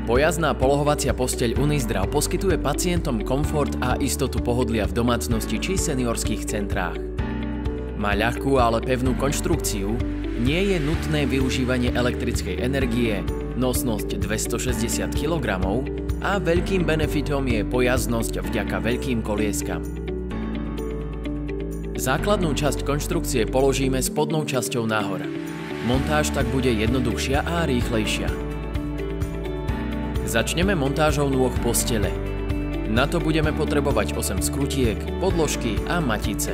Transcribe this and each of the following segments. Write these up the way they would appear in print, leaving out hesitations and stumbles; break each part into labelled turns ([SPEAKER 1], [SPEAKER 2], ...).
[SPEAKER 1] Pojazdná polohovacia posteľ Unisdrav poskytuje pacientom komfort a istotu pohodlia v domácnosti či seniorských centrách. Má ľahkú, ale pevnú konštrukciu, nie je nutné využívanie elektrickej energie, nosnosť 260 kg a veľkým benefitom je pojazdnosť vďaka veľkým kolieskam. Základnú časť konštrukcie položíme spodnou časťou nahor. Montáž tak bude jednoduchšia a rýchlejšia. Začneme montážou nôh postele. Na to budeme potrebovať 8 skrutiek, podložky a matice.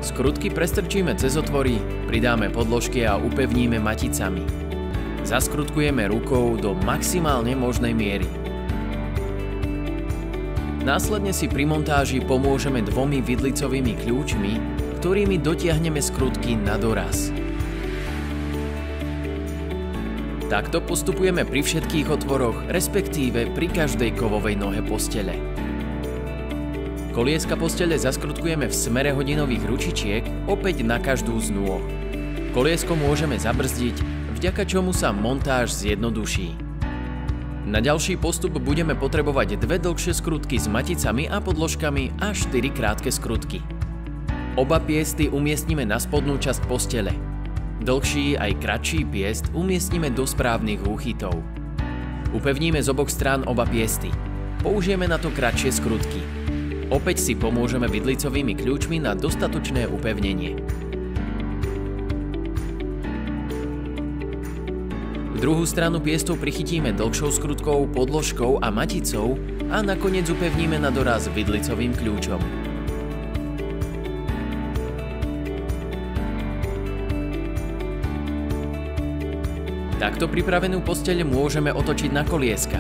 [SPEAKER 1] Skrutky prestrčíme cez otvory, pridáme podložky a upevníme maticami. Zaskrutkujeme rukou do maximálne možnej miery. Následne si pri montáži pomôžeme 2 vidlicovými kľúčmi, ktorými dotiahneme skrutky na doraz. Takto postupujeme pri všetkých otvoroch, respektíve pri každej kovovej nohe postele. Kolieska postele zaskrutkujeme v smere hodinových ručičiek, opäť na každú z nôh. Koliesko môžeme zabrzdiť, vďaka čomu sa montáž zjednoduší. Na ďalší postup budeme potrebovať 2 dlhšie skrutky s maticami a podložkami a 4 krátke skrutky. Oba piesty umiestnime na spodnú časť postele. Dlhší aj kratší piest umiestnime do správnych úchytov. Upevníme z oboch strán oba piesty. Použijeme na to kratšie skrutky. Opäť si pomôžeme vidlicovými kľúčmi na dostatočné upevnenie. Druhú stranu piestov prichytíme dlhšou skrutkou, podložkou a maticou a nakoniec upevníme na doraz vidlicovým kľúčom. Takto pripravenú posteľ môžeme otočiť na kolieska.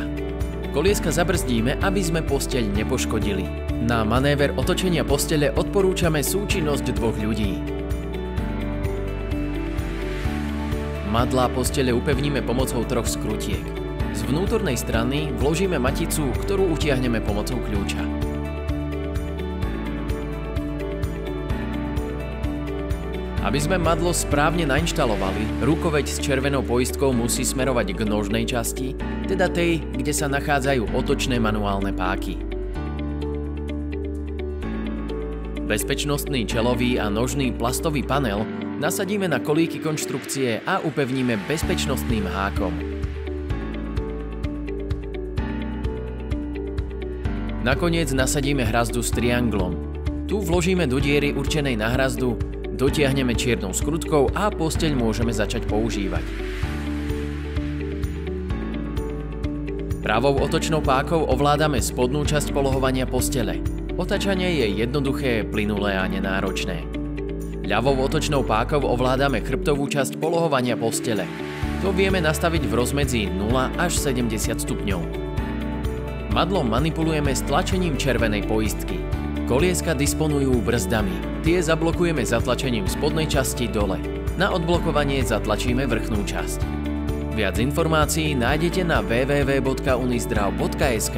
[SPEAKER 1] Kolieska zabrzdíme, aby sme posteľ nepoškodili. Na manéver otočenia postele odporúčame súčinnosť 2 ľudí. Madlá postele upevníme pomocou 3 skrutiek. Z vnútornej strany vložíme maticu, ktorú utiahneme pomocou kľúča. Aby sme madlo správne nainštalovali, rukoveď s červenou poistkou musí smerovať k nožnej časti, teda tej, kde sa nachádzajú otočné manuálne páky. Bezpečnostný čelový a nožný plastový panel nasadíme na kolíky konštrukcie a upevníme bezpečnostným hákom. Nakoniec nasadíme hrazdu s trianglom. Tu vložíme do diery určenej na hrazdu, dotiahneme čiernou skrutkou a posteľ môžeme začať používať. Pravou otočnou pákou ovládame spodnú časť polohovania postele. Otáčanie je jednoduché, plynulé a nenáročné. Ľavou otočnou pákou ovládame chrbtovú časť polohovania postele. To vieme nastaviť v rozmedzi 0 až 70 stupňov. Madlom manipulujeme s tlačením červenej poistky. Kolieska disponujú brzdami. Tie zablokujeme zatlačením spodnej časti dole. Na odblokovanie zatlačíme vrchnú časť. Viac informácií nájdete na www.unisdrav.sk.